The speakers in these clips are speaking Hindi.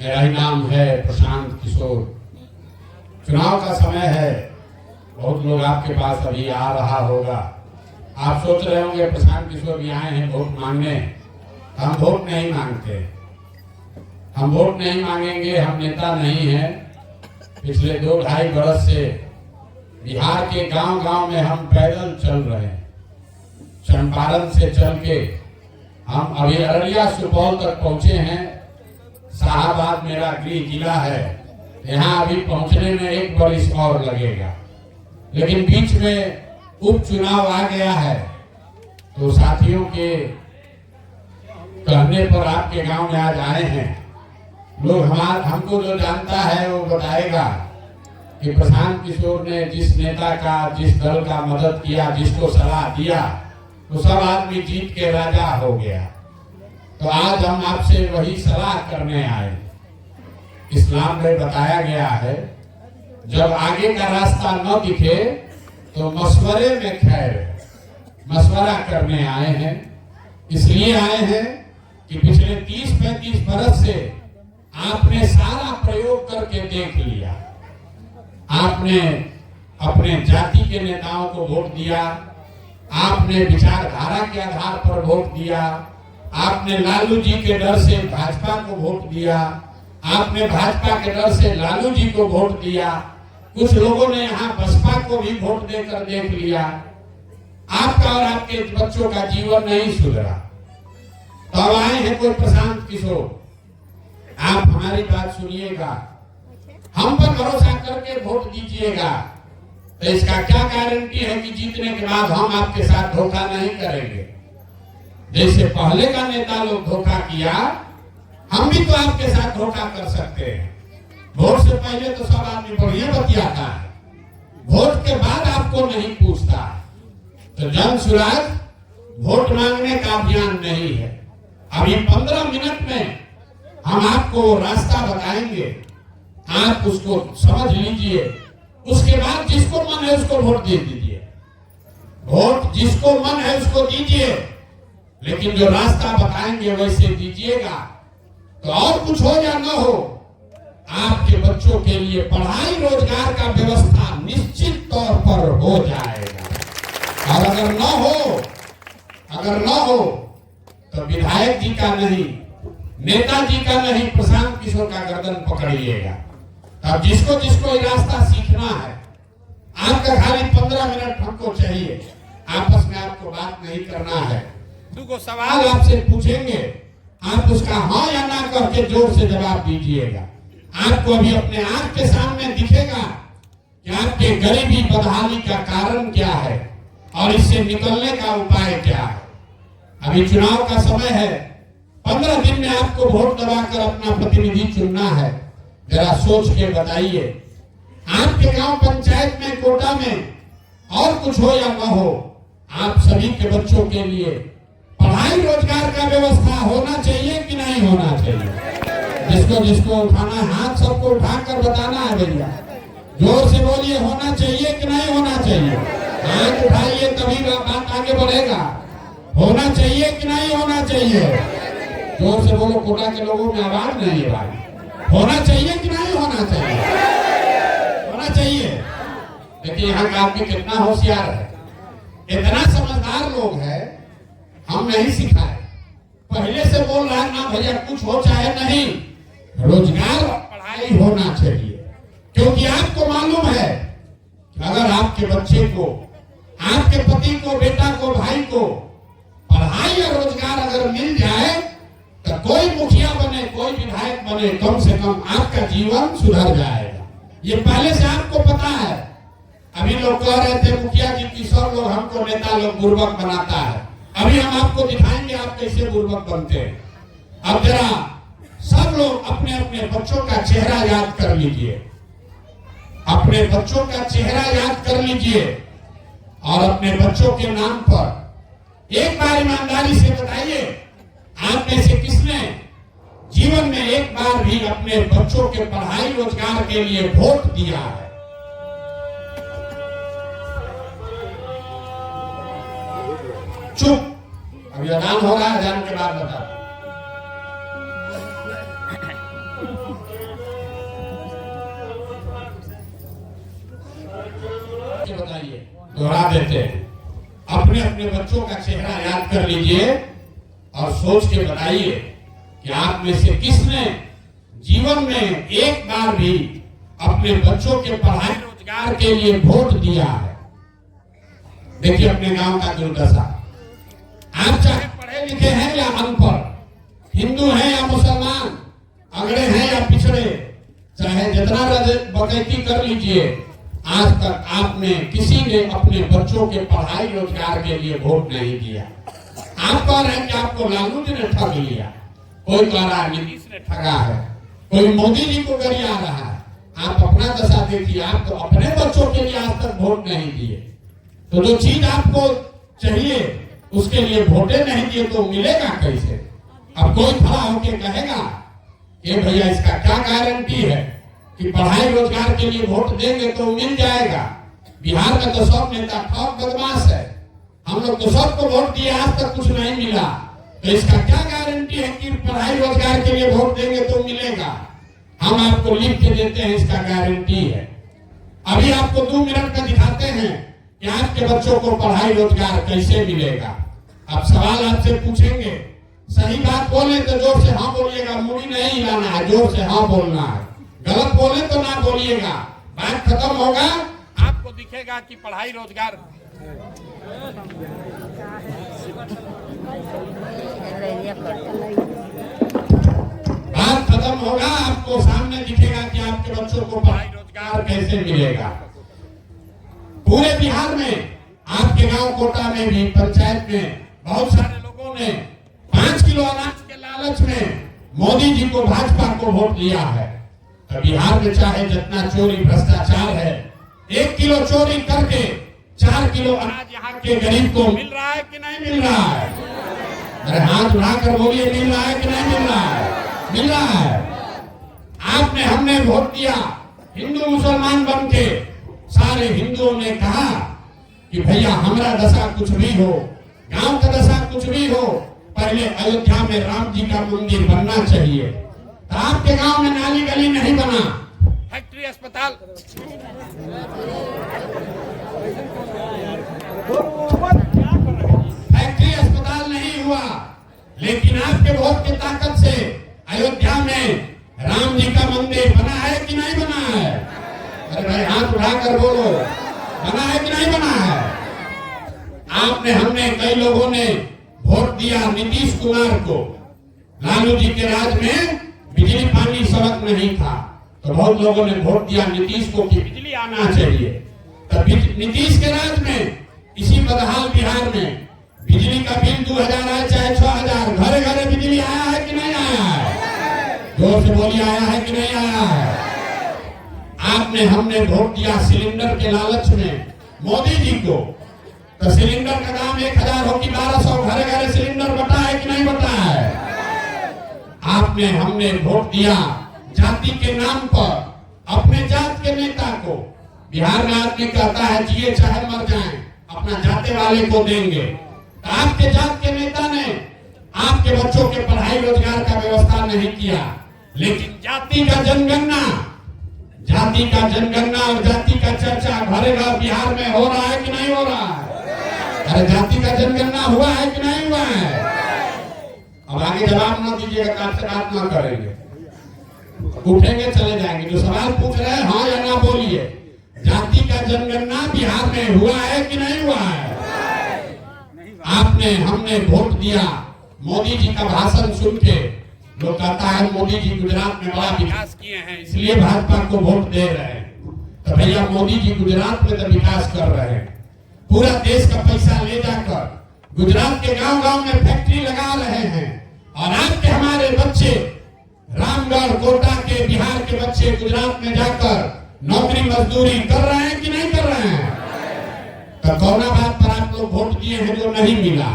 मेरा ही नाम है प्रशांत किशोर। चुनाव का समय है, बहुत लोग आपके पास अभी आ रहा होगा। आप सोच रहे होंगे प्रशांत किशोर भी आए हैं वोट मांगने। हम वोट नहीं मांगते, हम वोट नहीं मांगेंगे, हम नेता नहीं हैं। पिछले 2-2.5 बरस से बिहार के गांव-गांव में हम पैदल चल रहे हैं। चंपारण से चल के हम अभी अररिया सुपौल तक पहुंचे हैं। शाहाबाद मेरा गृह जिला है, यहाँ अभी पहुंचने में 1 बरिस और लगेगा। लेकिन बीच में उपचुनाव आ गया है, तो साथियों के कहने पर आपके गांव में आज आए हैं। लोग हमको जो जानता है वो बताएगा कि प्रशांत किशोर ने जिस नेता का, जिस दल का मदद किया, जिसको सलाह दिया, तो सब आदमी जीत के राजा हो गया। तो आज हम आपसे वही सलाह करने आए। इस्लाम में बताया गया है, जब आगे का रास्ता न दिखे तो मशवरे में खैर, मशवरा करने आए हैं। इसलिए आए हैं कि पिछले 30-35 बरस से आपने सारा प्रयोग करके देख लिया। आपने अपने जाति के नेताओं को वोट दिया, आपने विचारधारा के आधार पर वोट दिया, आपने लालू जी के डर से भाजपा को वोट दिया, आपने भाजपा के डर से लालू जी को वोट दिया। कुछ लोगों ने यहाँ बसपा को भी वोट देकर देख लिया। आपका और आपके बच्चों का जीवन नहीं सुधरा। तो अब आए हैं कोई प्रशांत किशोर। आप हमारी बात सुनिएगा, हम पर भरोसा करके वोट दीजिएगा। तो इसका क्या गारंटी है कि जीतने के बाद हम आपके साथ धोखा नहीं करेंगे। जैसे पहले का नेता लोग धोखा किया, हम भी तो आपके साथ धोखा कर सकते हैं। वोट से पहले तो सब आदमी बढ़िया बतियाता है, वोट के बाद आपको नहीं पूछता। तो जन सुराज वोट मांगने का अभियान नहीं है। अभी 15 मिनट में हम आपको रास्ता बताएंगे, आप उसको समझ लीजिए। उसके बाद जिसको मन है उसको वोट दे दीजिए। वोट जिसको मन है उसको दीजिए, लेकिन जो रास्ता बताएंगे वैसे दीजिएगा। तो और कुछ हो या न हो, आपके बच्चों के लिए पढ़ाई रोजगार का व्यवस्था निश्चित तौर पर हो जाएगा। और अगर न हो तो विधायक जी का नहीं, नेताजी का नहीं, प्रशांत किशोर का गर्दन पकड़िएगा। अब जिसको जिसको ये रास्ता सीखना है, आपका खाली 15 मिनट हमको चाहिए। आपस में आपको बात नहीं करना है, 2 सवाल आपसे पूछेंगे, आप उसका हाँ या ना करके जोर से जवाब दीजिएगा। आपको अभी अपने आंख के सामने दिखेगा कि आपके गरीबी बदहाली का कारण क्या है और इससे निकलने का उपाय क्या है। अभी चुनाव का समय है, 15 दिन में आपको वोट दबाकर अपना प्रतिनिधि चुनना है। जरा सोच के बताइए, आपके गांव पंचायत में, कोटा में और कुछ हो या न हो, आप सभी के बच्चों के लिए पढ़ाई रोजगार का व्यवस्था होना चाहिए कि नहीं होना चाहिए। जिसको जिसको उठाना है हाथ, सबको उठाकर बताना है भैया। जोर से बोलिए, होना चाहिए कि नहीं होना चाहिए। हाथ उठाइए तभी बात आगे बढ़ेगा। होना चाहिए कि नहीं होना चाहिए। जोर से बोलो, कोटा के लोगों में आवाज नहीं है भाई। होना चाहिए कि नहीं होना चाहिए? होना चाहिए। देखिए यहाँ का आदमी कितना होशियार है, इतना समझदार लोग है, हम नहीं सिखाए। पहले से बोल रहा है ना भैया, कुछ हो चाहे नहीं, रोजगार और पढ़ाई होना चाहिए। क्योंकि आपको मालूम है कि अगर आपके बच्चे को, आपके पति को, बेटा को, भाई को पढ़ाई और रोजगार अगर मिल जाए तो कोई मुखिया बने, कोई विधायक बने, कम से कम आपका जीवन सुधर जाएगा। ये पहले से आपको पता है। अभी लोग कह रहे थे मुखिया जी की सब लोग हमको नेता लोग बुर्बक बनाता है। अभी हम आपको दिखाएंगे आप कैसे बुर्बक बनते हैं। अब जरा सब लोग अपने अपने बच्चों का चेहरा याद कर लीजिए, अपने बच्चों का चेहरा याद कर लीजिए और अपने बच्चों के नाम पर एक बार ईमानदारी से बताइए, आप में से किसने जीवन में एक बार भी अपने बच्चों के पढ़ाई रोजगार के लिए वोट दिया है? चुप, अभी अजान हो रहा है, अजान के बाद बता। बताइए, दोहरा देते हैं। अपने अपने बच्चों का चेहरा याद कर लीजिए और सोच के बताइए कि आप में से किसने जीवन में एक बार भी अपने बच्चों के पढ़ाई रोजगार के लिए वोट दिया है। देखिए अपने गांव का दुर्दशा। आप चाहे पढ़े लिखे हैं या अनपढ़, हिंदू हैं या मुसलमान, अगड़े हैं या पिछड़े, चाहे जितना बकैती कर लीजिए, आज तक आपने किसी ने अपने बच्चों के पढ़ाई रोजगार के लिए वोट नहीं दिया। आप कह रहे हैं कि आपको लालू जी ने ठग लिया, कोई कह रहा है नीतीश ने ठगा है, कोई मोदी जी को गरिया रहा है। आप अपना दशा देखिए, आप तो अपने बच्चों के लिए आज तक वोट नहीं दिए। तो जो चीज आपको चाहिए उसके लिए वोटे नहीं दिए तो मिलेगा कैसे? अब कोई खड़ा होके कहेगा कि भैया इसका क्या गारंटी है कि पढ़ाई रोजगार के लिए वोट देंगे तो मिल जाएगा। बिहार में तो सब नेता ठग बदमाश है, हम लोग तो सबको वोट दिए, आज तक कुछ नहीं मिला। तो इसका क्या गारंटी है कि पढ़ाई रोजगार के लिए वोट देंगे तो मिलेगा? हम आपको लिख के देते हैं, इसका गारंटी है। अभी आपको 2 मिनट का दिखाते हैं कि आपके बच्चों को पढ़ाई रोजगार कैसे मिलेगा। अब सवाल आपसे पूछेंगे, सही बात बोले तो जोर से हाँ बोलिएगा, मुड़ी नहीं हिलाना है, जोर से हाँ बोलना है। गलत बोले तो ना बोलिएगा, बात खत्म होगा, आपको दिखेगा कि पढ़ाई रोजगार बात खत्म होगा, आपको सामने दिखेगा कि आपके बच्चों को पढ़ाई रोजगार कैसे मिलेगा। पूरे बिहार में, आपके गांव कोटा में भी, पंचायत में बहुत सारे लोगों ने 5 किलो अनाज के लालच में मोदी जी को, भाजपा को वोट दिया है। तो बिहार में चाहे जितना चोरी भ्रष्टाचार है, 1 किलो चोरी करके 4 किलो अनाज यहाँ के गरीब को मिल रहा है कि नहीं मिल रहा है? अरे हाथ उठाकर बोलिए, मिल रहा है कि नहीं मिल रहा है? मिल रहा है। आपने, हमने वोट दिया, हिंदू मुसलमान बन के सारे हिंदुओं ने कहा कि भैया हमारा दशा कुछ भी हो, गांव का दशा कुछ भी हो, पहले अयोध्या में राम जी का मंदिर बनना चाहिए। तो आपके गांव में नाली गली नहीं बना, फैक्ट्री अस्पताल नहीं हुआ, लेकिन आपके वोट की ताकत से अयोध्या में राम जी का मंदिर बना है कि नहीं बना है? अरे भाई हाथ उठाकर बोलो, बना है कि नहीं बना है? आपने, हमने, कई लोगों ने वोट दिया नीतीश कुमार को। लालू जी के राज में बिजली पानी सड़क नहीं था, तो बहुत लोगों ने वोट दिया नीतीश को कि बिजली आना चाहिए। तब नीतीश के राज में इसी बदहाल बिहार में बिजली का बिल 2000 आए चाहे 6000, घरे घरे बिजली आया है कि नहीं आया है? जोर से बोलिए, आया है कि नहीं आया है? आपने, हमने वोट दिया सिलेंडर के लालच में मोदी जी को। तो सिलेंडर का दाम 1000 हो कि 1200, घरे घरे सिलेंडर बटा है कि नहीं बटा है? आपने, हमने वोट दिया जाति के नाम पर अपने जात के नेता को। बिहार में आदमी कहता है जिए चाहे मर जाएं, अपना जाते वाले को देंगे। तो आपके जात के नेता ने आपके बच्चों के पढ़ाई रोजगार का व्यवस्था नहीं किया, लेकिन जाति का जनगणना और जाति का चर्चा घरे घर बिहार में हो रहा है कि नहीं हो रहा है? अरे जाति का जनगणना हुआ है कि नहीं हुआ है? अब आगे जवाब ना दीजिएगा, आपसे बात ना करेंगे, उठेंगे चले जाएंगे। जो सवाल पूछ रहे हैं हाँ या ना बोलिए। जाति का जनगणना बिहार में हुआ है कि नहीं हुआ है? आपने, हमने वोट दिया, मोदी जी का भाषण सुन के लोग कहता है मोदी जी गुजरात में बड़ा विकास किए हैं इसलिए भाजपा को वोट दे रहे हैं। तो भैया मोदी जी गुजरात में तो विकास कर रहे हैं, पूरा देश का पैसा ले जाकर गुजरात के गांव गांव में फैक्ट्री लगा रहे हैं। और आपके हमारे बच्चे रामगढ़ कोटा के बिहार के बच्चे गुजरात में जाकर नौकरी मजदूरी कर रहे हैं कि नहीं कर रहे हैं? तो कौना बात पर आप लोग वोट दिए हैं जो नहीं मिला?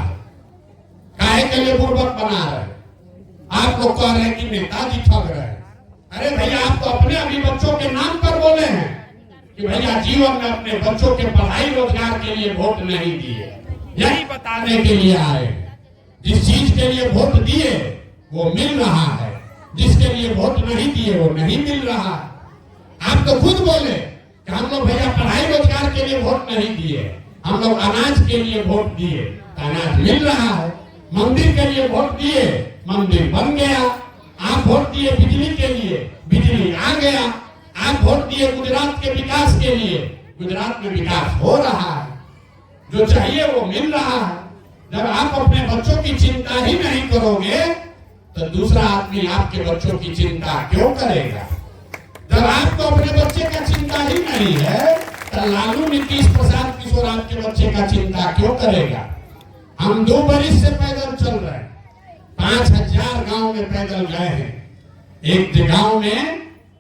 काहे के लिए बुर्बक बना रहे? आप लोग कह रहे हैं कि नेताजी ठग रहे हैं। अरे भैया आप तो अपने अभी बच्चों के नाम पर बोले हैं कि भैया जीवन में अपने बच्चों के पढ़ाई रोजगार के लिए वोट नहीं दिए। यही बताने के लिए आए, जिस चीज के लिए वोट दिए वो मिल रहा है। जिसके लिए वोट नहीं दिए वो नहीं मिल रहा। आप तो खुद बोले कि हम लोग भैया पढ़ाई रोजगार के लिए वोट नहीं दिए, हम लोग अनाज के लिए वोट दिए, अनाज मिल रहा है। मंदिर के लिए वोट दिए, मंदिर बन गया। आप वोट दिए बिजली के लिए, बिजली आ गया। आप वोट दिए गुजरात के विकास के लिए, गुजरात में विकास हो रहा है। जो चाहिए वो मिल रहा है। जब आप अपने बच्चों की चिंता ही नहीं करोगे तो दूसरा आदमी आपके बच्चों की चिंता क्यों करेगा? जब आपको अपने बच्चे का चिंता ही नहीं है तो लालू नीतीश प्रसाद किशोर आपके बच्चे का चिंता क्यों करेगा? हम 2 बरिस से पैदल चल रहे हैं, 5000 गांव में पैदल गए हैं। एक गांव में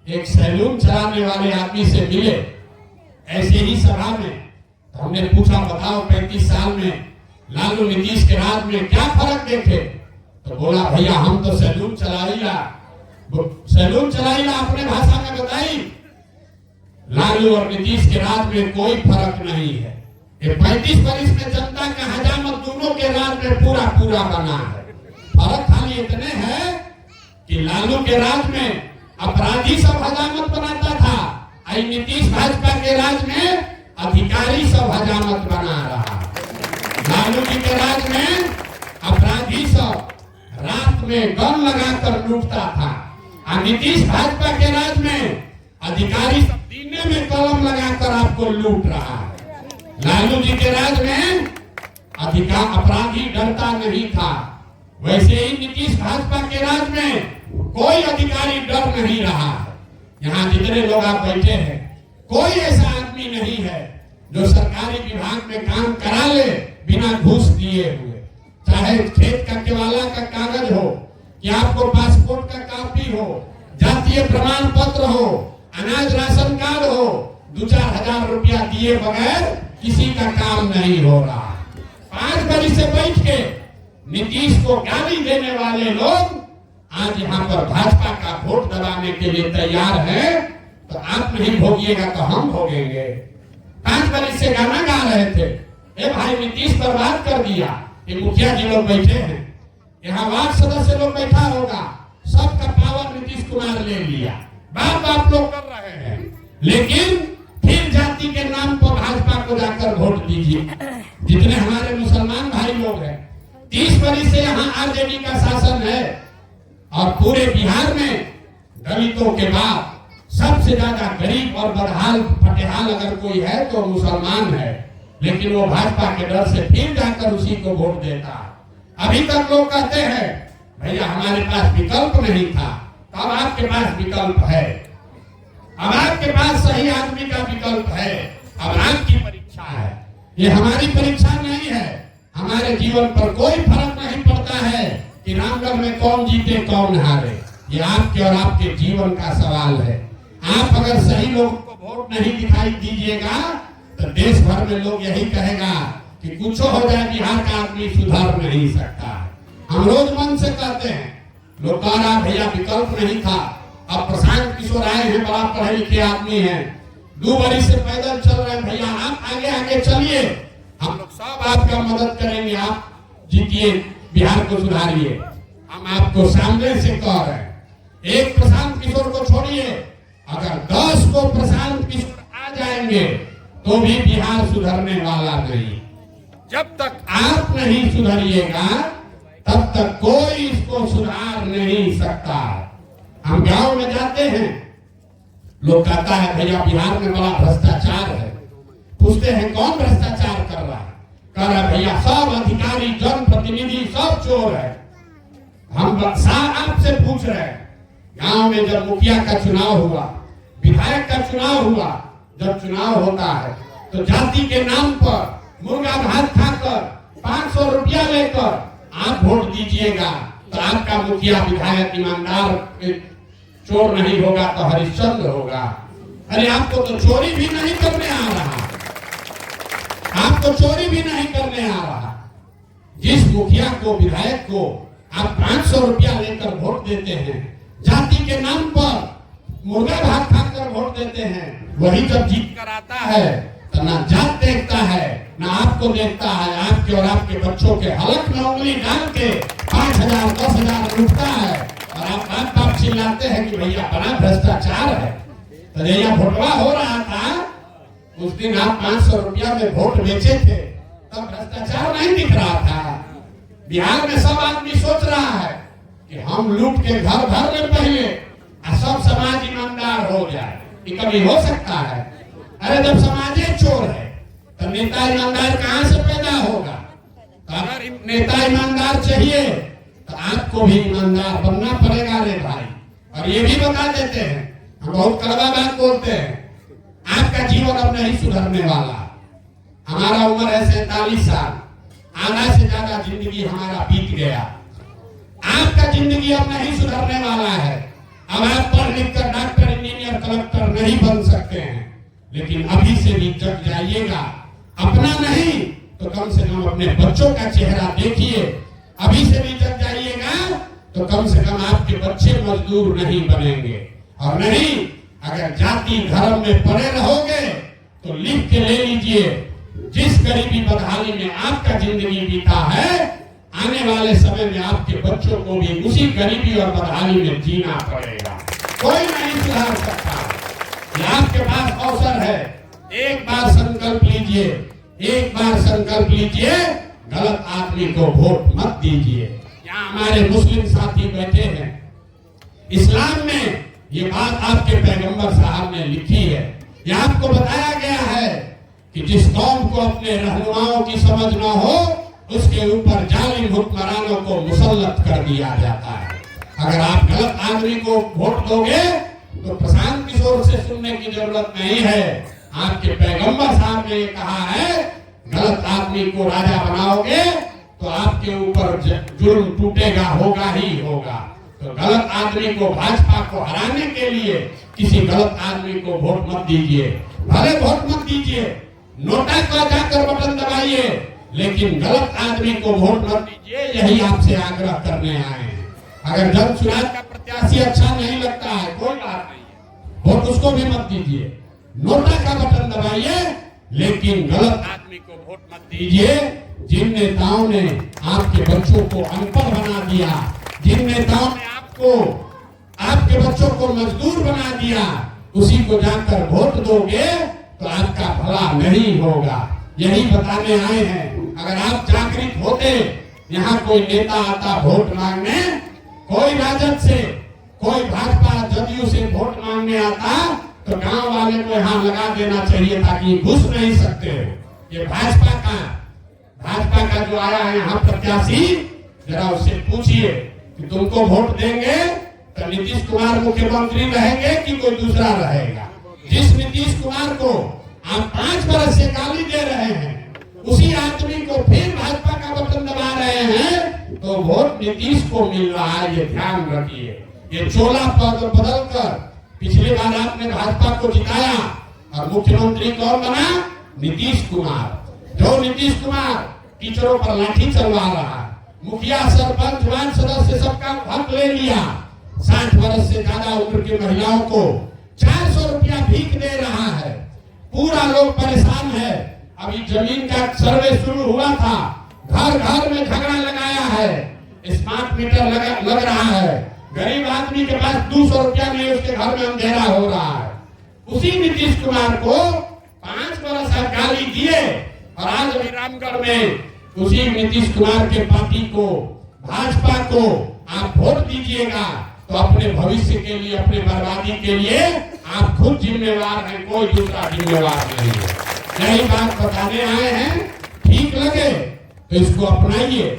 एक सैलून चलाने वाले आदमी से मिले ऐसे ही सभा में, तो हमने पूछा बताओ 35 साल में लालू नीतीश के राज में क्या फर्क देखे? तो बोला भैया हम तो सैलून चलाइला अपने भाषा में बताई। लालू और नीतीश के राज में कोई फर्क नहीं है। ये 35 वर्ष में जनता का हजामत दोनों के राज में पूरा पूरा बना है। फर्क खाली इतने है कि लालू के राज में अपराधी सब हजामत बनाता था, आई नीतीश भाजपा के राज में अधिकारी सब हजामत बना रहा। लालू जी के राज में अपराधी सब रात में गन लगाकर लूटता था, और नीतीश भाजपा के राज में अधिकारी सब सीने में कलम लगाकर आपको लूट रहा है। लालू जी के राज में अपराधी डरता नहीं था, वैसे ही नीतीश भाजपा के राज में कोई अधिकारी डर नहीं रहा है। यहाँ जितने लोग आप बैठे हैं कोई ऐसा आदमी नहीं है जो सरकारी विभाग में काम करा ले बिना घूस दिए हुए। चाहे खेत का केवाला का कागज हो, कि आपको पासपोर्ट का कॉपी हो, जातीय प्रमाण पत्र हो, अनाज राशन कार्ड हो, 2-4 हजार रुपया दिए बगैर किसी का काम नहीं हो रहा। 5 बरिस से बैठ के नीतीश को गाली देने वाले लोग आज यहाँ पर भाजपा का वोट दबाने के लिए तैयार है। तो आप नहीं भोगिएगा तो हम भोगेंगे। 5 बरिस से गाना गा रहे थे, ए भाई नीतीश बर्बाद कर दिया। ये मुखिया जी लोग बैठे हैं, यहाँ वार्ड सदस्य लोग बैठा होगा, सबका पावर नीतीश कुमार ले लिया। बाप बाप लोग कर रहे हैं, लेकिन फिर जाति के नाम पर भाजपा को जाकर वोट दीजिए। जितने हमारे मुसलमान भाई लोग हैं, 30 बरिस से यहाँ आरजेडी का शासन है और पूरे बिहार में दलितों के बाद सबसे ज्यादा गरीब और बदहाल फटेहाल अगर कोई है तो मुसलमान है। लेकिन वो भाजपा के डर से फिर जाकर उसी को वोट देता है। अभी तक लोग कहते हैं भैया हमारे पास विकल्प नहीं था, तो अब आपके पास विकल्प है। अब आपके पास सही आदमी का विकल्प है। अब आपकी परीक्षा है, ये हमारी परीक्षा नहीं है। हमारे जीवन पर कोई फर्क नहीं पड़ता है कि रामगढ़ में कौन जीते कौन हारे। ये आपके और आपके जीवन का सवाल है। आप अगर सही लोगों को वोट नहीं दिखाई दीजिएगा तो देश भर में लोग यही कहेगा कि कुछ हो जाए बिहार का आदमी सुधर नहीं सकता। हम रोज मन से कहते हैं, लोग कह रहा भैया विकल्प नहीं था। अब प्रशांत किशोर आए हैं, बड़ा पढ़े लिखे आदमी हैं, 2 बरिस से पैदल चल रहे हैं। भैया आप आगे आगे चलिए, हम लोग सब आपका मदद करेंगे, आप जीतिए, बिहार को सुधारिए। हम आपको सामने से कह रहे हैं, एक प्रशांत किशोर को छोड़िए, अगर 10 को प्रशांत किशोर आ जाएंगे तो भी बिहार सुधरने वाला नहीं। जब तक आप नहीं सुधरिएगा तब तक कोई इसको सुधार नहीं सकता। हम गांव में जाते हैं, लोग कहता है भैया बिहार में बड़ा भ्रष्टाचार है। पूछते हैं कौन भ्रष्टाचार कर रहा है? कह रहा भैया सब अधिकारी जनप्रतिनिधि सब चोर है। हम आपसे पूछ रहे हैं, गांव में जब मुखिया का चुनाव हुआ, विधायक का चुनाव हुआ, जब चुनाव होता है तो जाति के नाम पर मुर्गा भात खाकर 500 रुपया लेकर आप वोट दीजिएगा तो आपका मुखिया विधायक ईमानदार चोर नहीं होगा तो हरिश्चंद्र होगा। अरे आपको तो चोरी भी नहीं करने आ रहा, आपको चोरी भी नहीं करने आ रहा। जिस मुखिया को विधायक को आप 500 रुपया लेकर वोट देते हैं, जाति के नाम पर मुर्गा भात खाकर वोट देते हैं, वही जब जीत कर आता है तो ना जात देखता है ना आपको देखता है। आपके और आपके बच्चों के हलक में उंगली डाल के 5,000 10,000 लूटता है। और आप बात चिल्लाते हैं कि भैया बड़ा भ्रष्टाचार है। तो जैया वोटवा हो रहा था उस दिन आप 500 रुपया में वोट बेचे थे, तब भ्रष्टाचार नहीं दिख रहा था। बिहार में सब आदमी सोच रहा है कि हम लूट के घर भर में पहले सब समाज ईमानदार हो जाए। ये कभी हो सकता है? अरे जब समाज चोर है तो नेता ईमानदार कहां से पैदा होगा? तो अगर नेता ईमानदार चाहिए तो आपको भी ईमानदार बनना पड़ेगा रे भाई। और ये भी बता देते हैं, हम बहुत कड़वा बात बोलते हैं, आपका जीवन अब नहीं सुधरने वाला। हमारा उम्र है 47 साल, आधा से ज्यादा जिंदगी हमारा बीत गया। आपका जिंदगी अब नहीं सुधरने वाला है। अब आप पढ़ लिख कर डॉक्टर, इंजीनियर, कलेक्टर नहीं बन सकते हैं, लेकिन अभी से भी जग जाइएगा। अपना नहीं तो कम से कम अपने बच्चों का चेहरा देखिए। अभी से भी जग जाइएगा तो कम से कम आपके बच्चे मजदूर नहीं बनेंगे। और नहीं, अगर जाति धर्म में पड़े रहोगे तो लिख के ले लीजिए, जिस गरीबी बदहाली में आपका जिंदगी बीता है, आने वाले समय में आपके बच्चों को भी उसी गरीबी और बदहाली में जीना पड़ेगा। कोई नहीं सुधार सकता। आपके पास अवसर है, एक बार संकल्प लीजिए, एक बार संकल्प लीजिए, गलत आदमी को वोट मत दीजिए। यहाँ हमारे मुस्लिम साथी बैठे हैं, इस्लाम में ये बात आपके पैगंबर साहब ने लिखी है। ये आपको बताया गया है कि जिस कौम को अपने रहनुमाओं की समझ न हो उसके ऊपर जालिम हुक्मरानों को मुसल्लत कर दिया जाता है। अगर आप गलत आदमी को वोट दोगे तो प्रशांत किशोर से सुनने की जरूरत नहीं है। आपके पैगंबर साहब ने कहा है, गलत आदमी को राजा बनाओगे तो आपके ऊपर जुर्म टूटेगा, होगा ही होगा। तो गलत आदमी को, भाजपा को हराने के लिए किसी गलत आदमी को वोट मत दीजिए। भले वोट मत दीजिए, नोटा का जाकर बटन दबाइए, लेकिन गलत आदमी को वोट मत दीजिए। यही आपसे आग्रह करने आए हैं। अगर जन चुनाव का प्रत्याशी अच्छा नहीं लगता है, कोई बात नहीं है, वोट उसको भी मत दीजिए, नोटा का बटन दबाइए, लेकिन गलत आदमी को वोट मत दीजिए। जिन नेताओं ने आपके बच्चों को अनपढ़ बना दिया, जिन नेताओं ने आपके बच्चों को मजदूर बना दिया, उसी को जाकर वोट दोगे तो आपका भला नहीं होगा। यही बताने आए हैं। अगर आप जागृत होते, यहाँ कोई नेता आता वोट मांगने, कोई राजद से, कोई भाजपा जदयू से वोट मांगने आता तो गांव वाले को यहाँ लगा देना चाहिए ताकि घुस नहीं सकते हो। ये भाजपा का जो आया है यहाँ प्रत्याशी, जरा उससे पूछिए कि तुमको वोट देंगे तो नीतीश कुमार मुख्यमंत्री रहेंगे कि कोई दूसरा रहेगा। जिस नीतीश कुमार को आप 5 बरस से गाली दे रहे हैं, उसी आदमी को फिर भाजपा का बटन दबा रहे हैं तो वोट नीतीश को मिल रहा है। ये ध्यान रखिए। ये चोला बदल कर पिछली बार आपने भाजपा को जिताया और मुख्यमंत्री कौन बना? नीतीश कुमार। जो नीतीश कुमार टीचरों पर लाठी चलवा रहा है, मुखिया, सरपंच, वार्ड सदस्य सबका हक ले लिया, 60 वर्ष से ज्यादा उम्र की महिलाओं को 400 रुपया भीख दे रहा है, पूरा लोग परेशान है। अभी जमीन का सर्वे शुरू हुआ था, घर घर में झगड़ा लगाया है, स्मार्ट मीटर लग रहा है, गरीब आदमी के पास 200 रुपया नहीं, उसके घर में अंधेरा हो रहा है। उसी नीतीश कुमार को 5 वर्ष गाली दिए और आज अभी रामगढ़ में उसी नीतीश कुमार के पार्टी को, भाजपा को आप वोट दीजिएगा तो अपने भविष्य के लिए, अपने बर्बादी के लिए आप खुद जिम्मेवार हैं, कोई दूसरा जिम्मेवार नहीं है। यही बात बताने आए हैं। ठीक लगे तो इसको अपनाइए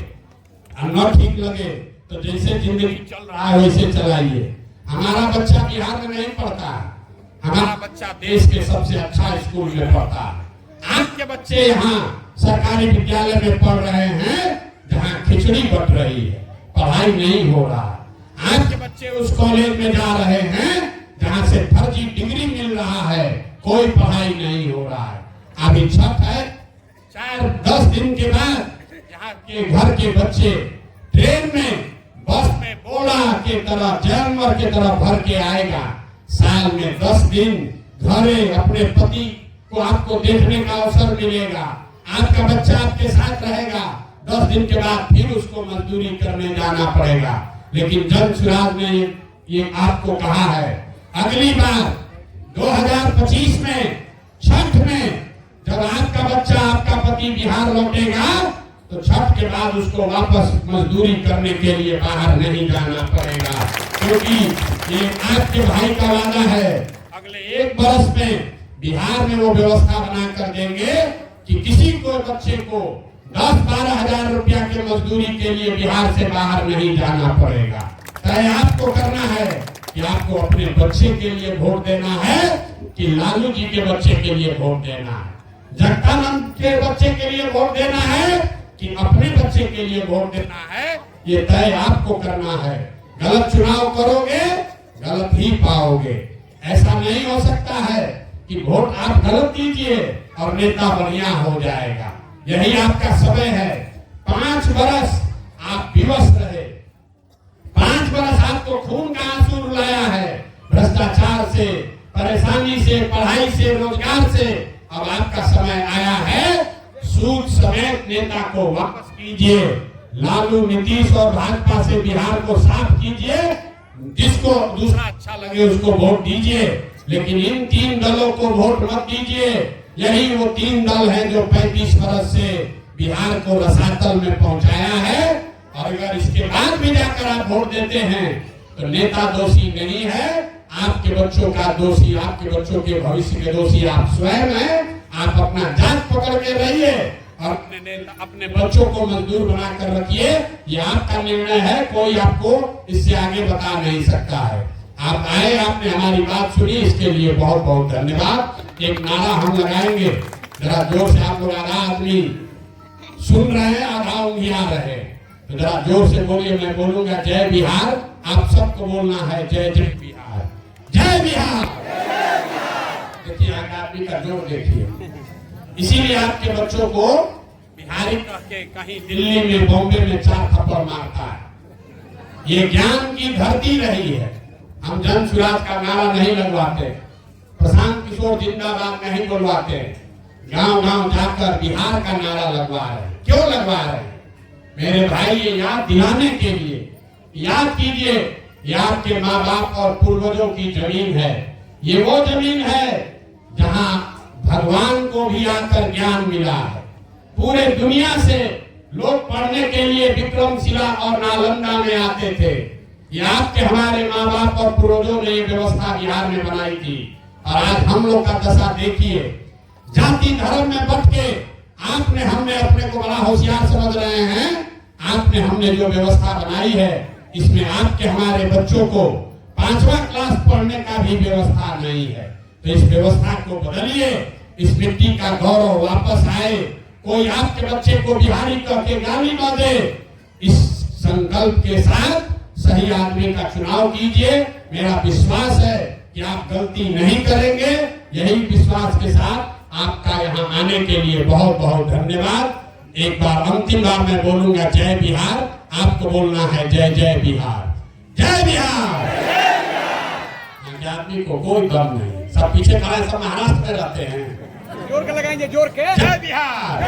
और न ठीक लगे तो जैसे जिंदगी चल रहा है वैसे चलाइए। हमारा बच्चा बिहार में नहीं पढ़ता, हमारा बच्चा देश के सबसे अच्छा स्कूल में पढ़ता है। आपके बच्चे यहाँ सरकारी विद्यालय में पढ़ रहे हैं जहाँ खिचड़ी बट रही है, पढ़ाई नहीं हो रहा। आपके बच्चे उस कॉलेज में जा रहे हैं जहाँ से फर्जी डिग्री मिल रहा है, कोई पढ़ाई नहीं हो रहा है। अभी छठ है, 4-10 दिन के बाद यहाँ के घर के बच्चे ट्रेन में, बस में बोड़ा के तरह, जानवर के तरह भर के आएगा। साल में 10 दिन घरे अपने पति को आपको देखने का अवसर मिलेगा। आपका बच्चा आपके साथ रहेगा, 10 दिन के बाद फिर उसको मजदूरी करने जाना पड़ेगा। लेकिन जन सुराज ने ये आपको कहा है, अगली बार 2025 में छठ में जब आपका बच्चा, आपका पति बिहार लौटेगा तो छठ के बाद उसको वापस मजदूरी करने के लिए बाहर नहीं जाना पड़ेगा, क्योंकि ये आपके भाई का वादा है। अगले 1 वर्ष में बिहार में वो व्यवस्था बना कर देंगे कि किसी को बच्चे को 10-12 हजार रुपया के मजदूरी के लिए बिहार से बाहर नहीं जाना पड़ेगा। तय आपको करना है कि आपको अपने बच्चे के लिए वोट देना है कि लालू जी के बच्चे के लिए वोट देना है, जगदानंद के बच्चे के लिए वोट देना है कि अपने बच्चे के लिए वोट देना है, ये तय आपको करना है। गलत चुनाव करोगे गलत ही पाओगे। ऐसा नहीं हो सकता है कि वोट आप गलत दीजिए और नेता बढ़िया हो जाएगा। यही आपका समय है। 5 वर्ष आप विवश रहे, 5 वर्ष आपको खून का आंसू रुलाया है, भ्रष्टाचार से, परेशानी से, पढ़ाई से, रोजगार से। अब आपका समय आया है, सूद समेत नेता को वापस कीजिए। लालू, नीतीश और भाजपा से बिहार को साफ कीजिए। जिसको दूसरा अच्छा लगे उसको वोट दीजिए, लेकिन इन 3 दलों को वोट मत दीजिए। यही वो 3 दल हैं जो 35 वर्ष से बिहार को रसातल में पहुंचाया है। और अगर इसके बाद भी जाकर आप वोट देते हैं तो नेता दोषी नहीं है, आपके बच्चों का दोषी, आपके बच्चों के भविष्य के दोषी आप स्वयं हैं। आप अपना जात पकड़ के रहिए और अपने बच्चों को मजदूर बना कर रखिए। ये आपका निर्णय है, कोई आपको इससे आगे बता नहीं सकता है। आप आए, आपने हमारी बात सुनी, इसके लिए बहुत बहुत धन्यवाद। एक नारा हम लगाएंगे, जरा जोर से। आप लोग आधा आदमी सुन रहे हैं, आधा उंगिया रहे, तो जरा जोर से बोलिए। मैं बोलूंगा जय बिहार, आप सबको बोलना है जय जय बिहार, जय बिहार। देखिए आदमी का जोर देखिए। इसीलिए आपके बच्चों को बिहारी कह के कहीं दिल्ली में, बॉम्बे में 4 थप्पड़ मारता है। ये ज्ञान की धरती रही है। हम जन सुराज का नारा नहीं लगवाते, प्रशांत किशोर जिंदाबाद नहीं बोलवाते, गांव गांव जाकर बिहार का नारा लगवा रहे। क्यों लगवा रहे? मेरे भाई, ये याद दिलाने के लिए। याद कीजिए, ये आपके माँ बाप और पूर्वजों की जमीन है। ये वो जमीन है जहां भगवान को भी आकर ज्ञान मिला है। पूरे दुनिया से लोग पढ़ने के लिए विक्रमशिला और नालंदा में आते थे। ये आपके हमारे माँ बाप और पूर्वजों ने ये व्यवस्था बिहार में बनाई थी। और आज हम लोग का दशा देखिए, जाति धर्म में बट के आपने, हमने अपने को बड़ा होशियार समझ रहे हैं। आपने, हमने जो व्यवस्था बनाई है, इसमें आपके हमारे बच्चों को 5वां क्लास पढ़ने का भी व्यवस्था नहीं है। तो इस व्यवस्था को बदलिए, इस मिट्टी का गौरव वापस आए। कोई आपके बच्चे को बिहारी कह के गाली न दे। इस संकल्प के साथ सही आदमी का चुनाव कीजिए। मेरा विश्वास है कि आप गलती नहीं करेंगे। यही विश्वास के साथ आपका यहाँ आने के लिए बहुत बहुत धन्यवाद। एक बार अंतिम बार मैं बोलूंगा जय बिहार, आपको बोलना है जय जय बिहार, जय बिहार। आदमी को कोई दम नहीं, सब पीछे खड़े, सब महाराष्ट्र में रहते हैं। जोर के लगाएंगे, जोर के। जय बिहार।